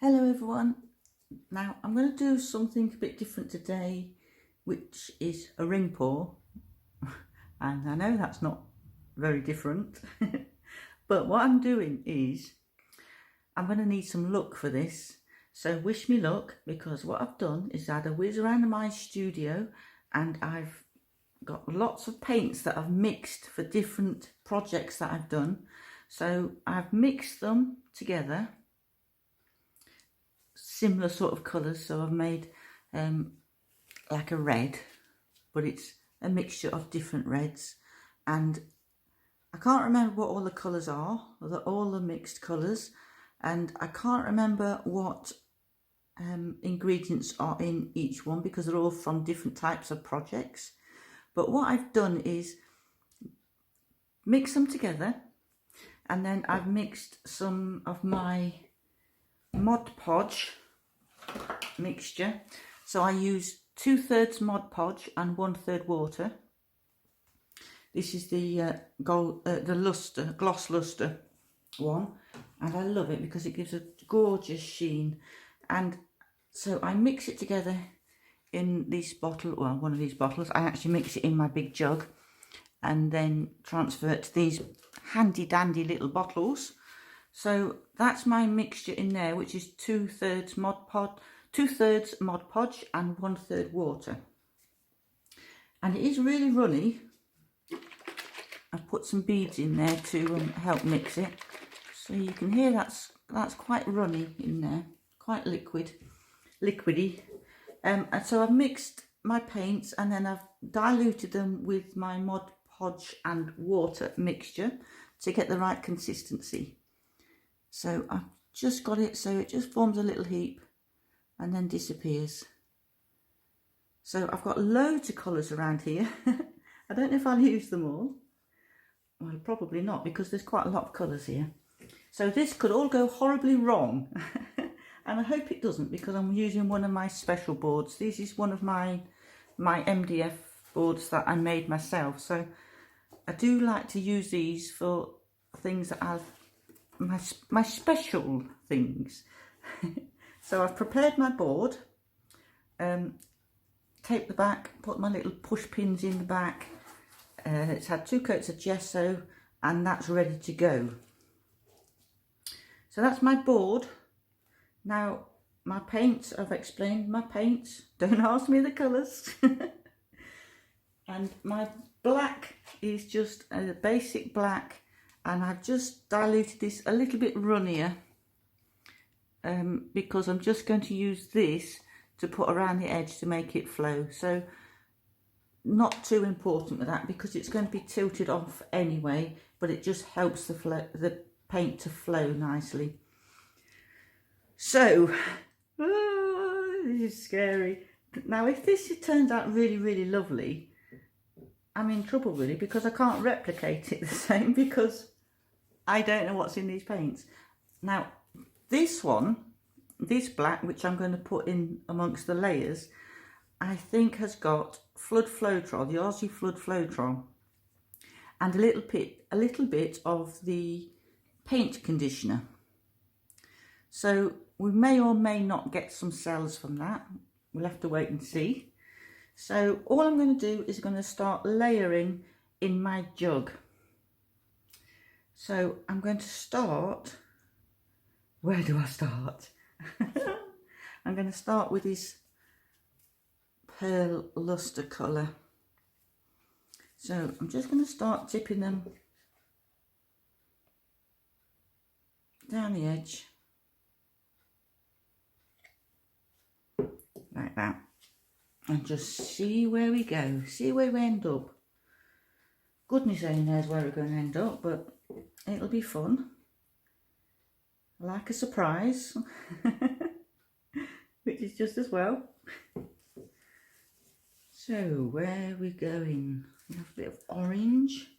Hello everyone. Now I'm going to do something a bit different today, which is a ring pour. And I know that's not very different, but what I'm doing is I'm going to need some luck for this. So wish me luck, because what I've done is I had a whiz around my studio and I've got lots of paints that I've mixed for different projects that I've done. So I've mixed them together, similar sort of colours. So I've made like a red, but it's a mixture of different reds, and I can't remember what all the colours are, all the mixed colours, and I can't remember what ingredients are in each one because they're all from different types of projects. But what I've done is mix them together, and then I've mixed some of my Mod Podge mixture. So I use 2/3 Mod Podge and 1/3 water. This is the gloss luster one, and I love it because it gives a gorgeous sheen. And so I mix it together in this bottle, well, one of these bottles. I actually mix it in my big jug and then transfer it to these handy dandy little bottles. So that's my mixture in there, which is 2/3 Mod Podge and 1/3 water. And it is really runny. I've put some beads in there to help mix it. So you can hear that's quite runny in there, quite liquidy. And so I've mixed my paints and then I've diluted them with my Mod Podge and water mixture to get the right consistency. So I've just got it so it just forms a little heap and then disappears. So I've got loads of colours around here. I don't know if I'll use them all. Well, probably not, because there's quite a lot of colours here. So this could all go horribly wrong. And I hope it doesn't, because I'm using one of my special boards. This is one of my MDF boards that I made myself. So I do like to use these for things that I've, my special things. So I've prepared my board, taped the back, put my little push pins in the back. It's had 2 coats of gesso and that's ready to go. So that's my board. Now my paints, I've explained my paints, don't ask me the colours. And my black is just a basic black, and I've just diluted this a little bit runnier because I'm just going to use this to put around the edge to make it flow. So not too important with that because it's going to be tilted off anyway, but it just helps the paint to flow nicely. So this is scary. Now if this turns out really lovely, I'm in trouble really, because I can't replicate it the same because I don't know what's in these paints. Now this one, this black, which I'm going to put in amongst the layers, I think has got Flood Floetrol, the Aussie Flood Floetrol, and a little bit of the paint conditioner. So we may or may not get some cells from that. We'll have to wait and see. So all I'm going to do is going to start layering in my jug. So I'm going to start, where do I start? I'm going to start with this pearl luster colour. So I'm just going to start dipping them down the edge like that, and just see where we go, see where we end up. Goodness only knows where we're going to end up, but it'll be fun. I like a surprise, which is just as well. So where are we going? We have a bit of orange.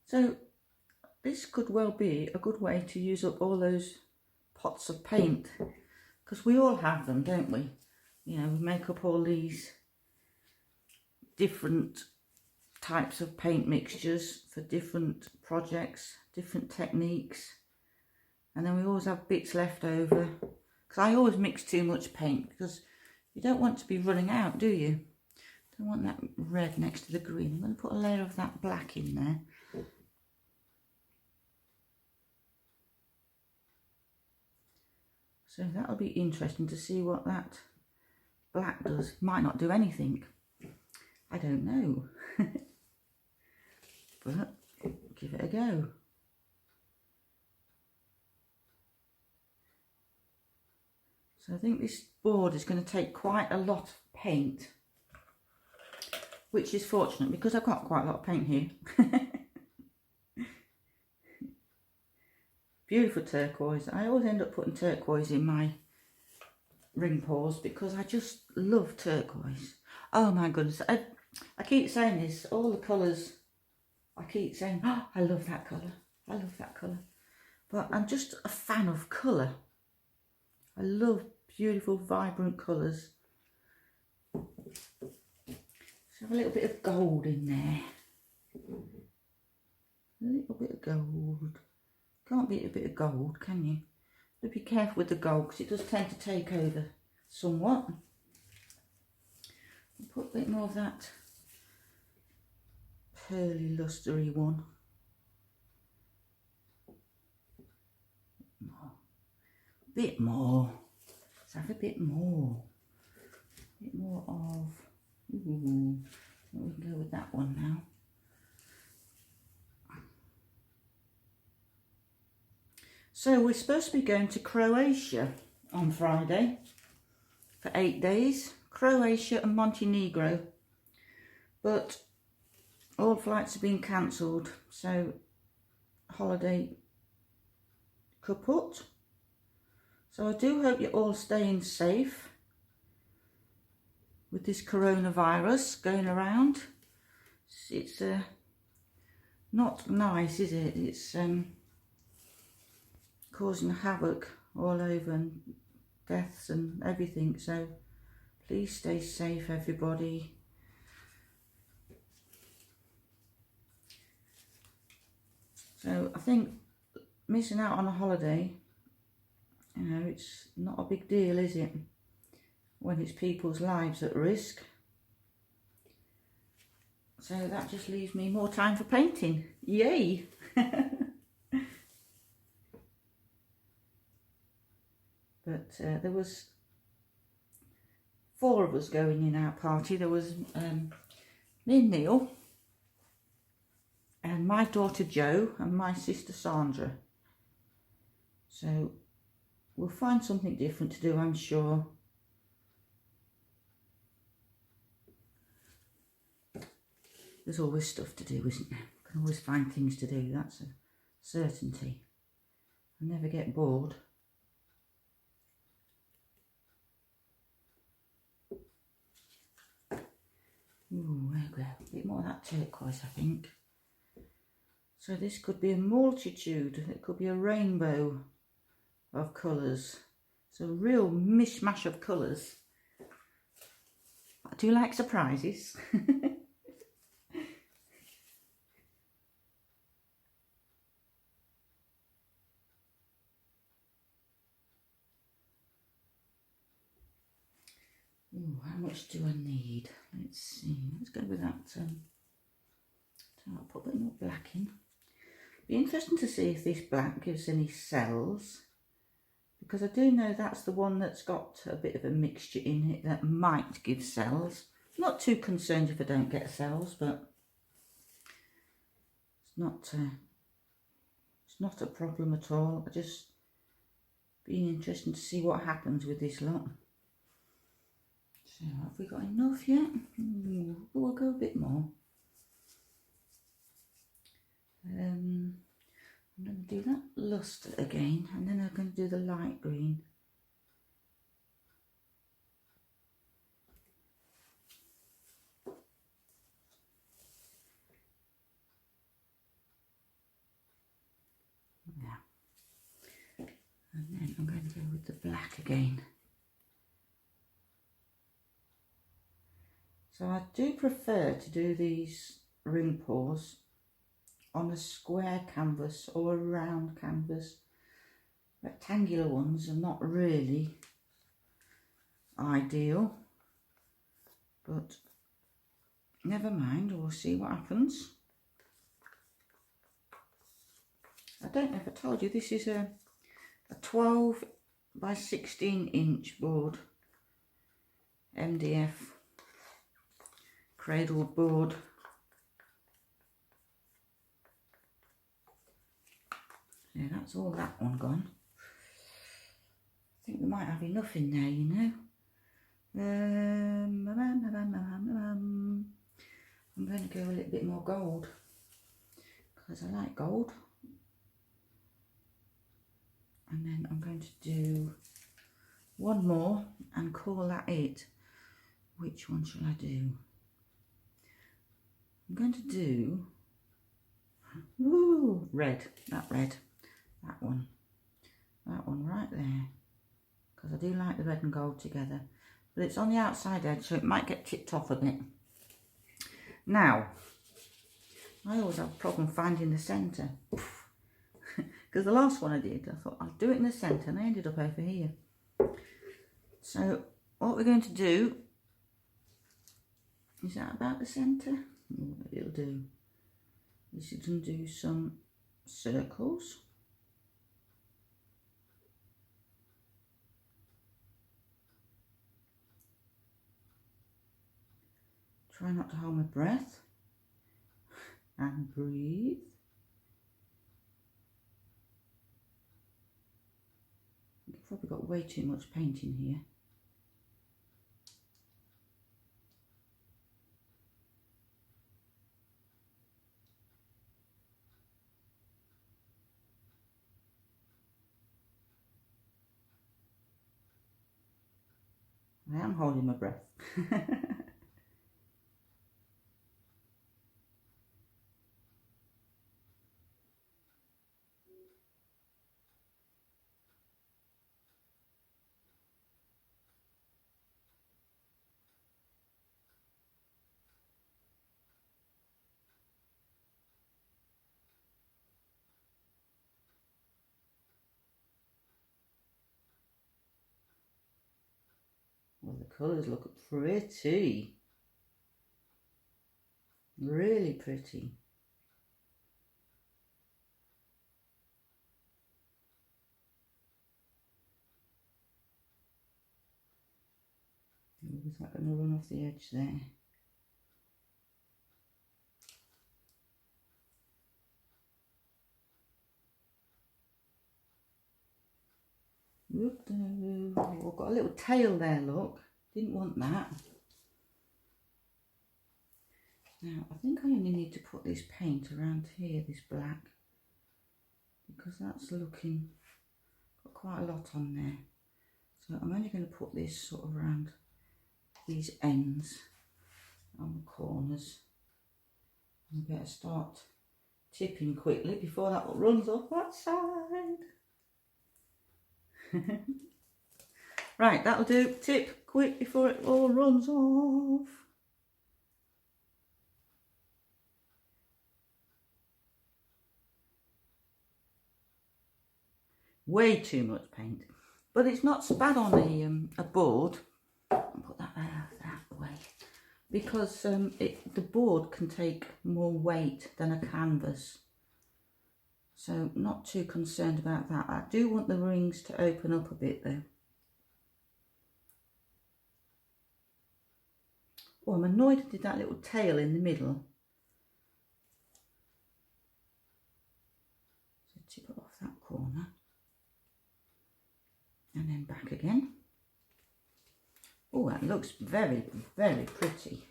So this could well be a good way to use up all those pots of paint, because we all have them, don't we? You know, we make up all these different types of paint mixtures for different projects, different techniques. and then we always have bits left over, because I always mix too much paint, because you don't want to be running out, do you? Don't want that red next to the green. I'm going to put a layer of that black in there. So that'll be interesting to see what that black does. Might not do anything. I don't know. But give it a go. So I think this board is going to take quite a lot of paint, which is fortunate because I've got quite a lot of paint here. Beautiful turquoise. I always end up putting turquoise in my ring pours because I just love turquoise. Oh my goodness. I keep saying this, all the colours, I keep saying, oh, I love that colour. I love that colour. But I'm just a fan of colour. I love beautiful, vibrant colours. Let's have a little bit of gold in there. A little bit of gold. Can't beat a bit of gold, can you? But be careful with the gold because it does tend to take over somewhat. I'll put a bit more of that pearly lustery one. Bit more. Let's have a bit more. A bit more of. Ooh, we can go with that one now. So we're supposed to be going to Croatia on Friday for 8 days. Croatia and Montenegro. But all flights have been cancelled. So holiday kaput. So I do hope you're all staying safe with this coronavirus going around. It's not nice, is it? It's causing havoc all over and deaths and everything. So please stay safe, everybody. So I think missing out on a holiday, you know, it's not a big deal, is it? When it's people's lives at risk. So that just leaves me more time for painting. Yay! But there was 4 of us going in our party. There was me and Neil, and my daughter Jo, and my sister Sandra. So we'll find something different to do, I'm sure. There's always stuff to do, isn't there? You can always find things to do, that's a certainty. I never get bored. Ooh, there we go. A bit more of that turquoise, I think. So this could be a multitude. It could be a rainbow of colours. It's a real mishmash of colours. I do like surprises. Ooh, how much do I need? Let's see. Let's go with that. I'll put a bit more black in. Be interesting to see if this black gives any cells, because I do know that's the one that's got a bit of a mixture in it that might give cells. Not too concerned if I don't get cells, but it's not a problem at all. I just being interesting to see what happens with this lot. So have we got enough yet? We'll go a bit more. I'm going to do that luster again, and then I'm going to do the light green. Yeah. And then I'm going to go with the black again. So I do prefer to do these ring pours on a square canvas or a round canvas. rectangular ones are not really ideal, but never mind, we'll see what happens. I don't know if I told you, this is a 12 by 16 inch board, MDF cradle board. Yeah, that's all that one gone. I think we might have enough in there, you know. I'm going to go a little bit more gold because I like gold. And then I'm going to do one more and call that it. Which one shall I do? I'm going to do red, that one right there, because I do like the red and gold together, but it's on the outside edge, so it might get tipped off a bit. Now, I always have a problem finding the centre, because the last one I did, I thought I'll do it in the centre, and I ended up over here. So what we're going to do, is that about the centre? It'll do. This is going to do some circles. Try not to hold my breath. And breathe. I've probably got way too much paint in here. I am holding my breath. Well, the colours look pretty. Really pretty. Is that going to run off the edge there? Oh, I've got a little tail there, look. Didn't want that. Now, I think I only need to put this paint around here, this black, because that's looking, got quite a lot on there. So I'm only going to put this sort of around these ends on the corners. I better start tipping quickly before that runs off that side. Right, that'll do. Tip quick before it all runs off. Way too much paint, but it's not so bad on a board. I'll put that that way, because the board can take more weight than a canvas, so not too concerned about that. I do want the rings to open up a bit though. Oh, I'm annoyed I did that little tail in the middle. So tip it off that corner. And then back again. Oh, that looks very, very pretty.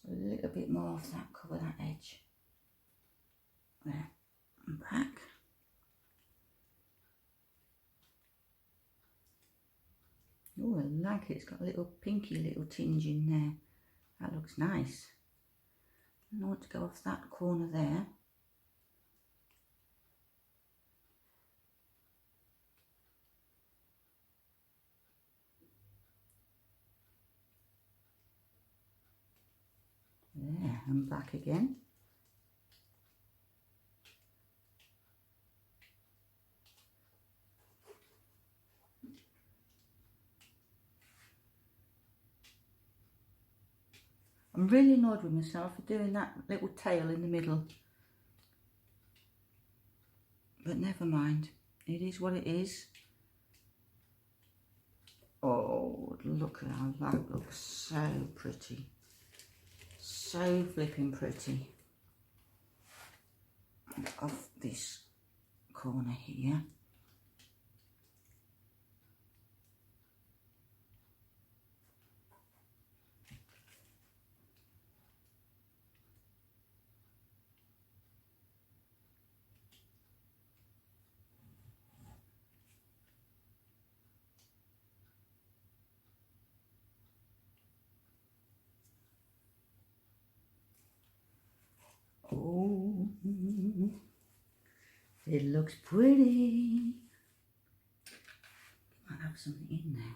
So a little bit more of that, cover that edge. There, and back. Oh, I like it. It's got a little pinky little tinge in there. That looks nice. And I want to go off that corner there. There, and back again. I'm really annoyed with myself for doing that little tail in the middle. But never mind. It is what it is. Oh, look at how that looks. So pretty. So flipping pretty. Off this corner here. Oh, it looks pretty. Might have something in there.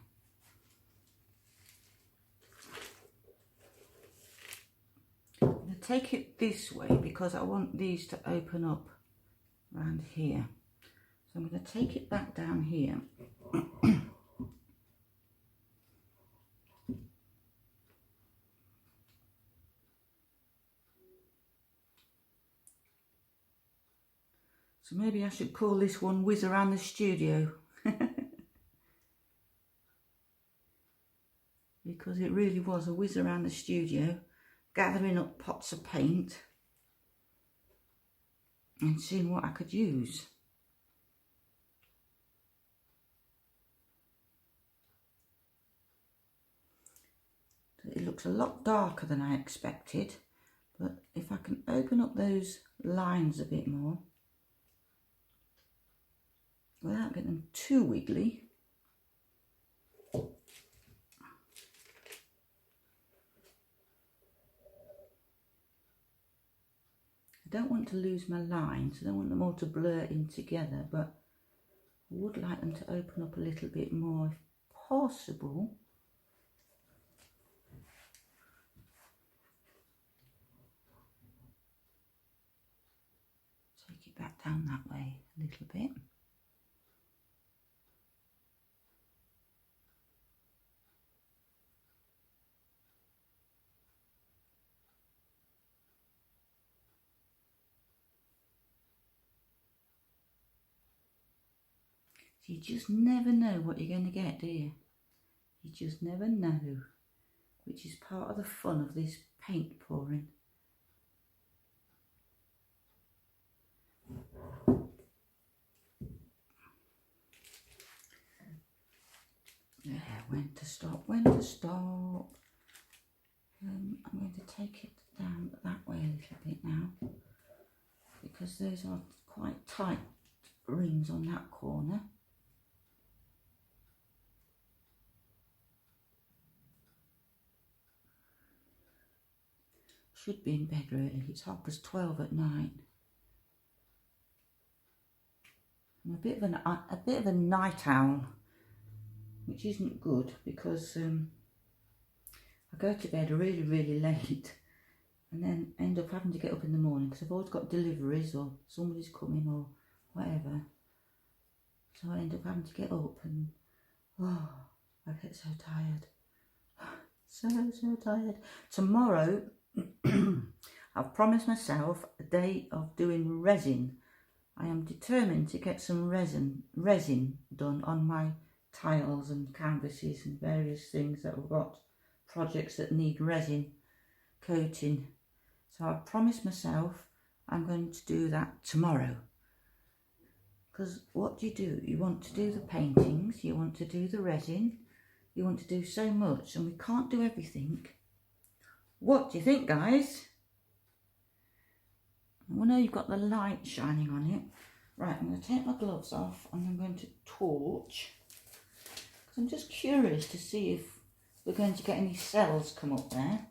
I'm going to take it this way because I want these to open up around here. So I'm going to take it back down here. So maybe I should call this one Whiz Around the Studio. Because it really was a whiz around the studio, gathering up pots of paint and seeing what I could use. It looks a lot darker than I expected, but if I can open up those lines a bit more without getting them too wiggly. I don't want to lose my lines, I don't want them all to blur in together, but I would like them to open up a little bit more if possible. Take it back down that way a little bit. You just never know what you're going to get, do you? You just never know, which is part of the fun of this paint pouring. Yeah, when to stop, when to stop. I'm going to take it down that way a little bit now, because those are quite tight rings on that corner. Should be in bed really, it's 12:30 at night. I'm a bit of a night owl, which isn't good because I go to bed really late and then end up having to get up in the morning because I've always got deliveries or somebody's coming or whatever. So I end up having to get up and I get so tired. So tired. Tomorrow I've promised myself a day of doing resin. I am determined to get some resin done on my tiles and canvases and various things that I've got, projects that need resin coating. So I've promised myself I'm going to do that tomorrow. Because what do? You want to do the paintings, you want to do the resin, you want to do so much, and we can't do everything. What do you think, guys? I know you've got the light shining on it. Right, I'm going to take my gloves off and I'm going to torch. Because I'm just curious to see if we're going to get any cells come up there.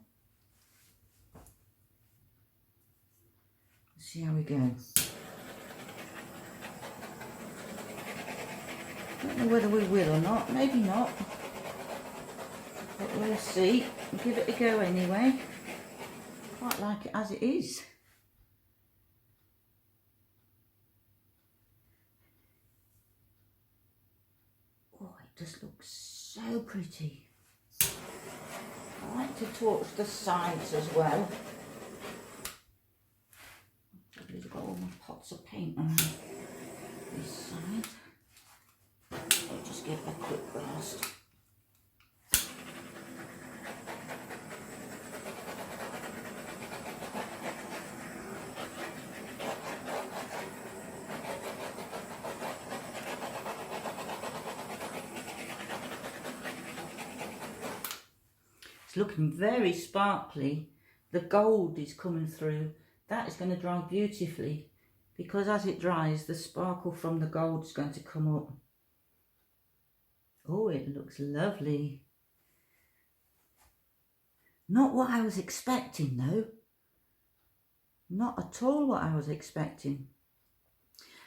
Let's see how we go. Don't know whether we will or not, maybe not. But we'll see. We'll give it a go anyway. Quite like it as it is. Oh, it just looks so pretty. like to torch the sides as well. I've got all my pots of paint around this side. I'll just give it a quick blast. It's looking very sparkly. The gold is coming through. That is going to dry beautifully, because as it dries, the sparkle from the gold is going to come up. Oh, it looks lovely. Not what I was expecting though. Not at all what I was expecting.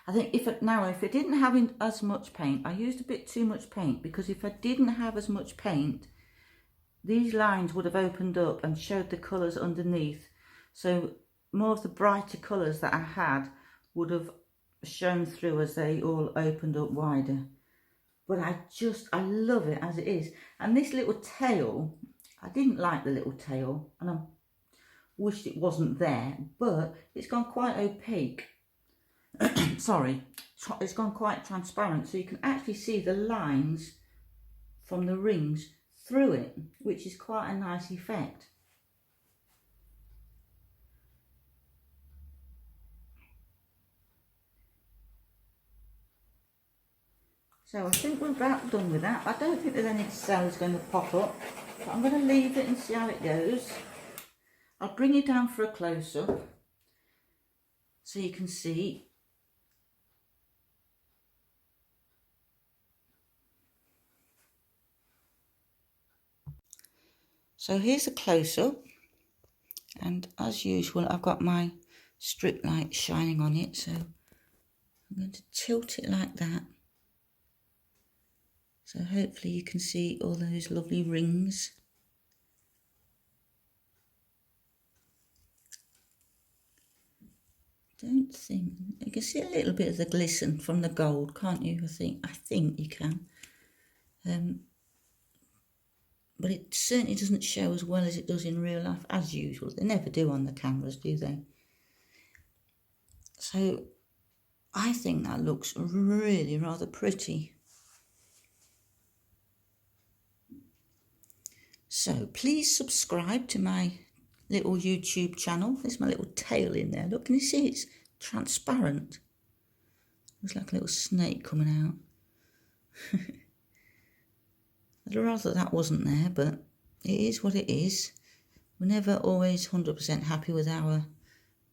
I think if it didn't have as much paint, I used a bit too much paint, because if I didn't have as much paint, these lines would have opened up and showed the colours underneath. So more of the brighter colours that I had would have shown through as they all opened up wider. But I love it as it is. And this little tail, I didn't like the little tail, and I wished it wasn't there, but it's gone quite opaque. Sorry, it's gone quite transparent, so you can actually see the lines from the rings through it, which is quite a nice effect. So I think we're about done with that. I don't think there's any cells going to pop up, but I'm going to leave it and see how it goes. I'll bring you down for a close-up so you can see. So here's a close-up, and as usual I've got my strip light shining on it, so I'm going to tilt it like that. So hopefully you can see all those lovely rings. Don't think, you can see a little bit of the glisten from the gold, can't you? I think you can. But it certainly doesn't show as well as it does in real life, as usual. They never do on the cameras, do they? So I think that looks really rather pretty. So please subscribe to my little YouTube channel. There's my little tail in there. Look, can you see it's transparent? Looks like a little snake coming out. I'd rather that wasn't there, but it is what it is. We're never always 100% happy with our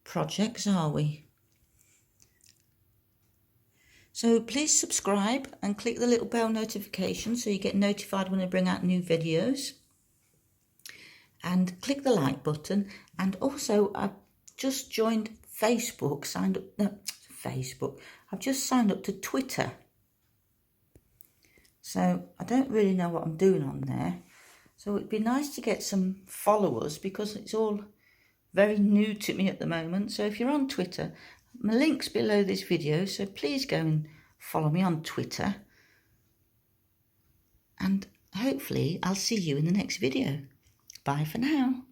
projects, are we? So please subscribe and click the little bell notification so you get notified when I bring out new videos. And click the like button. And also, I've just joined Facebook, I've just signed up to Twitter. So I don't really know what I'm doing on there. So it'd be nice to get some followers, because it's all very new to me at the moment. So if you're on Twitter, my link's below this video, so please go and follow me on Twitter. And hopefully I'll see you in the next video. Bye for now.